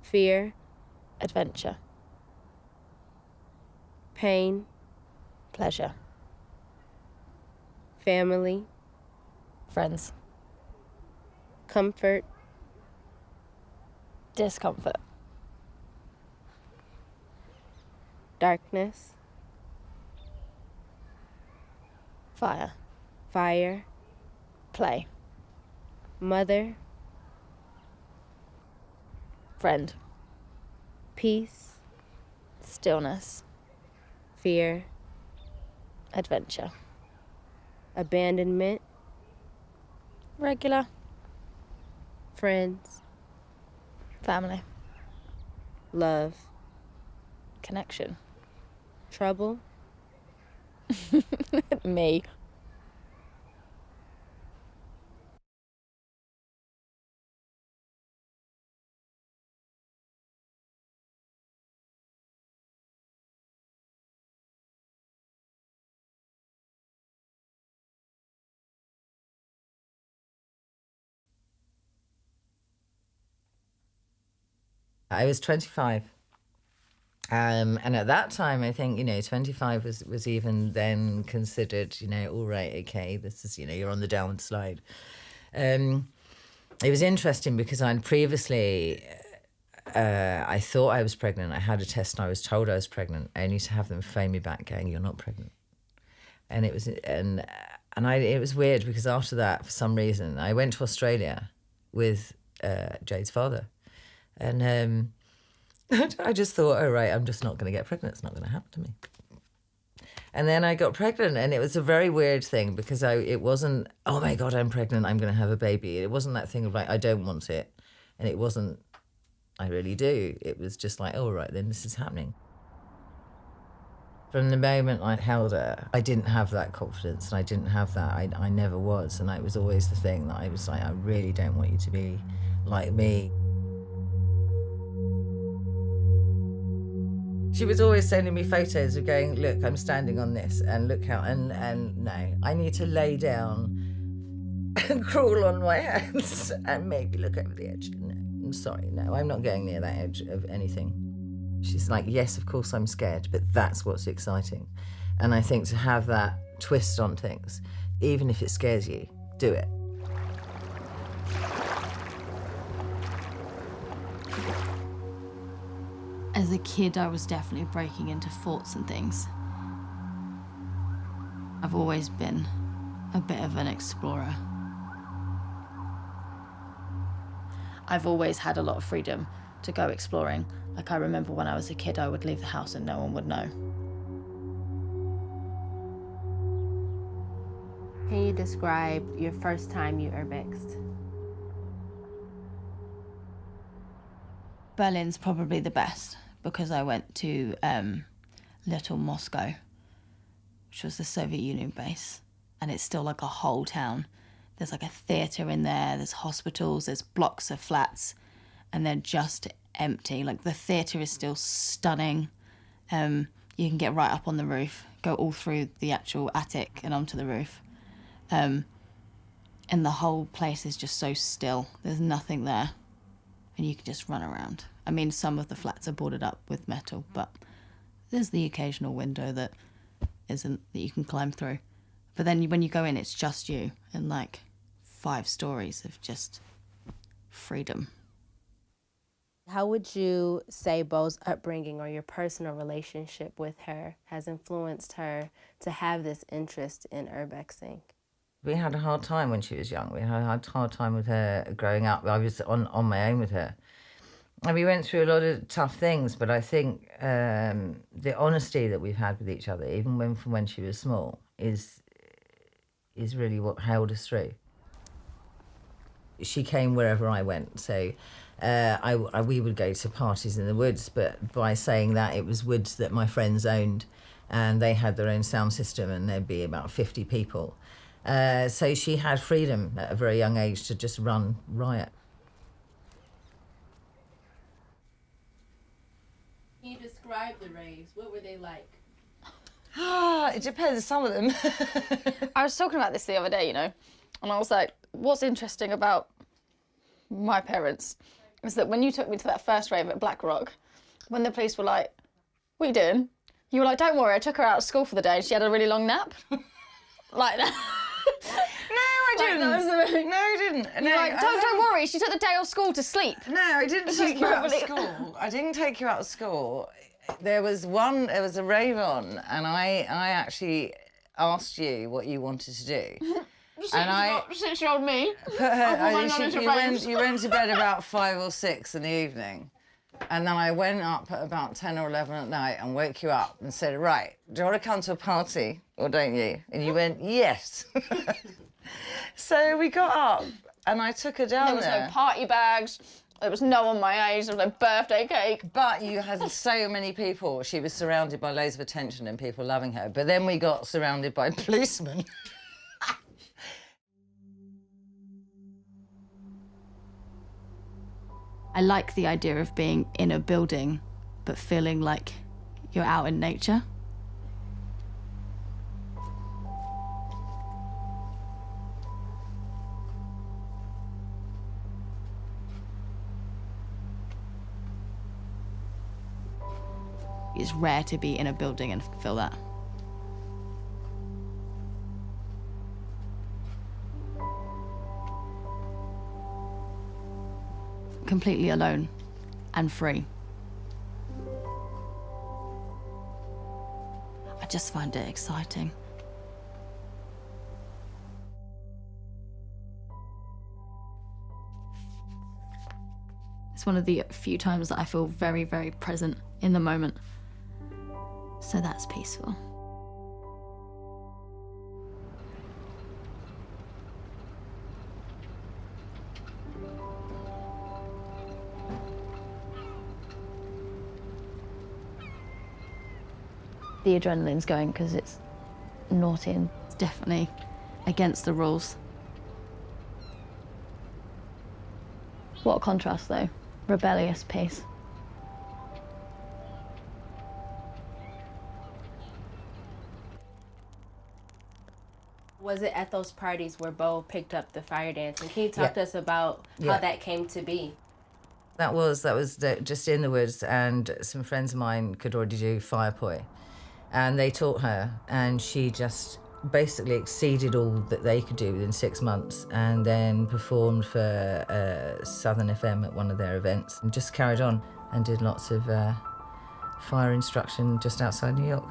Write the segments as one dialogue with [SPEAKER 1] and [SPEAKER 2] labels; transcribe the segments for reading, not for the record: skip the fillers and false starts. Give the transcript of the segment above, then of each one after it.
[SPEAKER 1] fear,
[SPEAKER 2] adventure,
[SPEAKER 1] pain,
[SPEAKER 2] pleasure,
[SPEAKER 1] family,
[SPEAKER 2] friends,
[SPEAKER 1] comfort,
[SPEAKER 2] discomfort,
[SPEAKER 1] darkness,
[SPEAKER 2] fire,
[SPEAKER 1] fire,
[SPEAKER 2] play,
[SPEAKER 1] mother,
[SPEAKER 2] friend,
[SPEAKER 1] peace,
[SPEAKER 2] stillness,
[SPEAKER 1] fear,
[SPEAKER 2] adventure,
[SPEAKER 1] abandonment,
[SPEAKER 2] regular,
[SPEAKER 1] friends,
[SPEAKER 2] family,
[SPEAKER 1] love,
[SPEAKER 2] connection.
[SPEAKER 1] trouble,
[SPEAKER 2] Me.
[SPEAKER 3] I was 25. And at that time, I think, 25 was even then considered, all right, okay, this is, you're on the downward slide. It was interesting because I'd previously, I thought I was pregnant. I had a test and I was told I was pregnant, only to have them phone me back going, you're not pregnant. And it was, it was weird because after that, for some reason, I went to Australia with Jade's father. And I just thought, oh, right, I'm just not going to get pregnant. It's not going to happen to me. And then I got pregnant, and it was a very weird thing because it wasn't, oh, my God, I'm pregnant, I'm going to have a baby. It wasn't that thing of like, I don't want it. And it wasn't, I really do. It was just like, oh, right, then this is happening. From the moment I held her, I didn't have that confidence, and I didn't have that. I never was. And it was always the thing that I was like, I really don't want you to be like me. She was always sending me photos of going, look, I'm standing on this, and look how, and no, I need to lay down and crawl on my hands and maybe look over the edge. No, I'm sorry, no, I'm not going near that edge of anything. She's like, yes, of course I'm scared, but that's what's exciting. And I think to have that twist on things, even if it scares you, do it.
[SPEAKER 4] As a kid, I was definitely breaking into forts and things. I've always been a bit of an explorer.
[SPEAKER 2] I've always had a lot of freedom to go exploring. Like, I remember when I was a kid, I would leave the house and no one would know.
[SPEAKER 1] Can you describe your first time you urbexed?
[SPEAKER 4] Berlin's probably the best because I went to Little Moscow, which was the Soviet Union base, and it's still like a whole town. There's like a theatre in there, there's hospitals, there's blocks of flats, and they're just empty. Like, the theatre is still stunning. You can get right up on the roof, go all through the actual attic and onto the roof. And the whole place is just so still. There's nothing there. And you can just run around. I mean, some of the flats are boarded up with metal, but there's the occasional window that isn't, that you can climb through. But then when you go in, it's just you and like 5 stories of just freedom.
[SPEAKER 1] How would you say Beau's upbringing or your personal relationship with her has influenced her to have this interest in urbexing?
[SPEAKER 3] We had a hard time when she was young. We had a hard time with her growing up. I was on my own with her. And we went through a lot of tough things, but I think the honesty that we've had with each other, even from when she was small, is really what held us through. She came wherever I went, so we would go to parties in the woods, but by saying that, it was woods that my friends owned, and they had their own sound system, and there'd be about 50 people. So she had freedom at a very young age to just run riot.
[SPEAKER 1] Can you describe the raves? What were they like?
[SPEAKER 2] It depends, some of them. I was talking about this the other day, and I was like, what's interesting about my parents
[SPEAKER 4] is that when you took me to that first rave at Black Rock, when the police were like, "What are you doing?" You were like, "Don't worry, I took her out of school for the day and she had a really long nap." Like that.
[SPEAKER 3] No, I didn't.
[SPEAKER 4] That was the...
[SPEAKER 3] No, I didn't. No,
[SPEAKER 4] You're like, don't worry, she took the day off school to sleep.
[SPEAKER 3] No, I didn't take you out of
[SPEAKER 4] probably-
[SPEAKER 3] school. I didn't take you out of school. There was a rave on, and I actually asked you what you wanted to do. And I
[SPEAKER 4] 6-year-old me.
[SPEAKER 3] put her, you went to bed about 5 or 6 in the evening. And then I went up at about 10 or 11 at night and woke you up and said, right, do you want to come to a party or don't you? And you went, yes. So we got up and I took her down
[SPEAKER 4] There was
[SPEAKER 3] there.
[SPEAKER 4] no party bags. There was no one my age. There was no birthday cake.
[SPEAKER 3] But you had so many people. She was surrounded by loads of attention and people loving her. But then we got surrounded by policemen.
[SPEAKER 2] I like the idea of being in a building, but feeling like you're out in nature. It's rare to be in a building and feel that. Completely alone and free. I just find it exciting. It's one of the few times that I feel very, very present in the moment. So that's peaceful. The adrenaline's going because it's naughty and it's definitely against the rules. What a contrast though, rebellious peace.
[SPEAKER 1] Was it at those parties where Bo picked up the fire dancing? Can you talk to us about how that came to be?
[SPEAKER 3] That was just in the woods, and some friends of mine could already do fire poi. And they taught her, and she just basically exceeded all that they could do within 6 months, and then performed for Southern FM at one of their events, and just carried on and did lots of fire instruction just outside New York.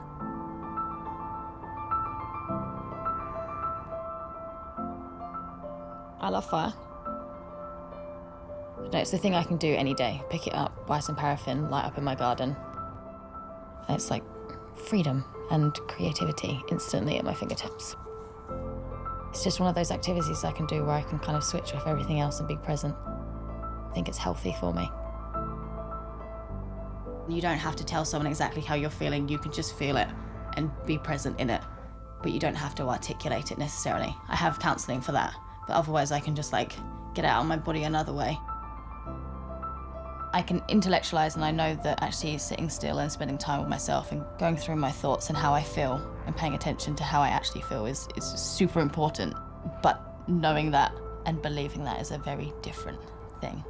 [SPEAKER 2] I love fire. No, it's the thing I can do any day. Pick it up, buy some paraffin, light up in my garden. And it's like freedom and creativity instantly at my fingertips. It's just one of those activities I can do where I can kind of switch off everything else and be present. I think it's healthy for me. You don't have to tell someone exactly how you're feeling. You can just feel it and be present in it. But you don't have to articulate it necessarily. I have counselling for that. But otherwise I can just like get it out of my body another way. I can intellectualize, and I know that actually sitting still and spending time with myself and going through my thoughts and how I feel and paying attention to how I actually feel is super important. But knowing that and believing that is a very different thing.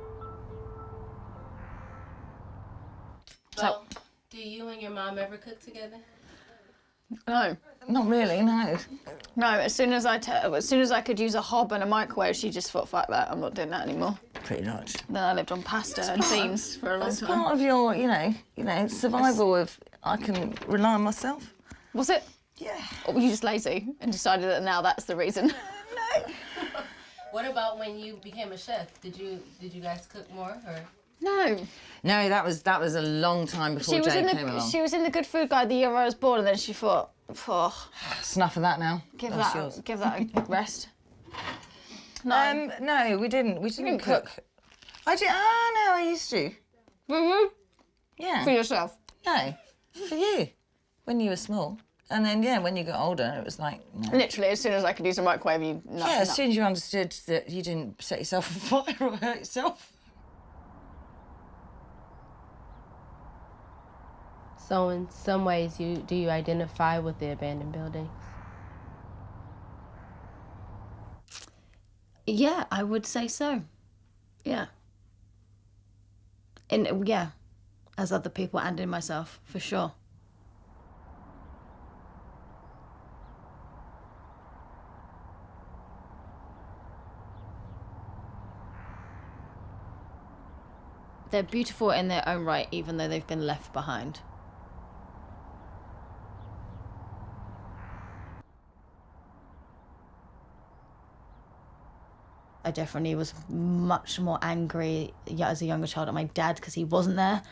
[SPEAKER 1] So, do you and your mom ever cook together?
[SPEAKER 4] No.
[SPEAKER 3] Not really, no.
[SPEAKER 4] No, as soon as I could use a hob and a microwave, she just thought, fuck that, I'm not doing that anymore.
[SPEAKER 3] Pretty much.
[SPEAKER 4] Then I lived on pasta and beans for a long
[SPEAKER 3] That's
[SPEAKER 4] time.
[SPEAKER 3] part of your, you know, survival of I can rely on myself.
[SPEAKER 4] Was it?
[SPEAKER 3] Yeah.
[SPEAKER 4] Or were you just lazy and decided that now that's the reason?
[SPEAKER 3] No.
[SPEAKER 1] What about when you became a chef? Did you guys cook more or?
[SPEAKER 4] No.
[SPEAKER 3] No, that was a long time before Jay came along.
[SPEAKER 4] She was in the Good Food Guide the year I was born, and then she thought, oh,
[SPEAKER 3] Snuff of that now.
[SPEAKER 4] give
[SPEAKER 3] That's yours.
[SPEAKER 4] that a rest. No.
[SPEAKER 3] No, we didn't. We didn't cook. I did. No, I used to.
[SPEAKER 4] Mhm.
[SPEAKER 3] Yeah.
[SPEAKER 4] For yourself.
[SPEAKER 3] No, for you, when you were small, and then when you got older, it was like. No.
[SPEAKER 4] Literally, as soon as I could use a microwave,
[SPEAKER 3] As soon as you understood that you didn't set yourself on fire or hurt yourself.
[SPEAKER 1] So in some ways, do you identify with the abandoned buildings?
[SPEAKER 2] Yeah, I would say so. Yeah.
[SPEAKER 4] Yeah, as other people and in myself, for sure. They're beautiful in their own right, even though they've been left behind. I definitely was much more angry as a younger child at my dad because he wasn't there.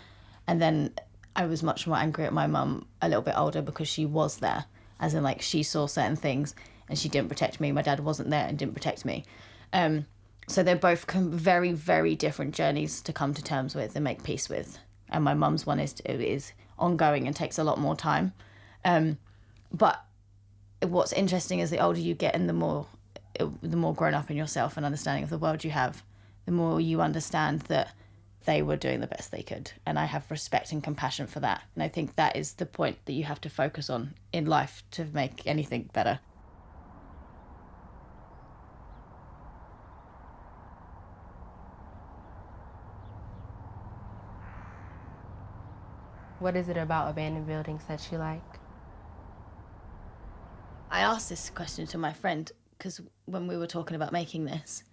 [SPEAKER 4] And then I was much more angry at my mum a little bit older because she was there. As in, like, she saw certain things and she didn't protect me. My dad wasn't there and didn't protect me. So they're both very, very different journeys to come to terms with and make peace with. And my mum's one is ongoing and takes a lot more time. But what's interesting is the older you get and the more grown up in yourself and understanding of the world you have, the more you understand that they were doing the best they could. And I have respect and compassion for that. And I think that is the point that you have to focus on in life to make anything better.
[SPEAKER 1] What is it about abandoned buildings that you like?
[SPEAKER 4] I asked this question to my friend because when we were talking about making this,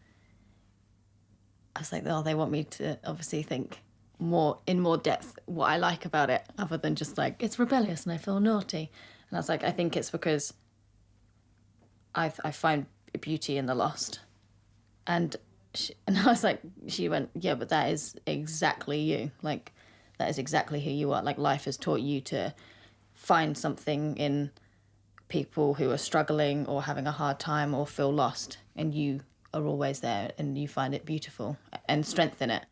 [SPEAKER 4] I was like, oh, they want me to obviously think in more depth what I like about it, other than just like, it's rebellious and I feel naughty. And I was like, I think it's because I find beauty in the lost. And I was like, she went, yeah, but that is exactly you. Like, that is exactly who you are. Like, life has taught you to find something in people who are struggling or having a hard time or feel lost, and you are always there and you find it beautiful and strength in it.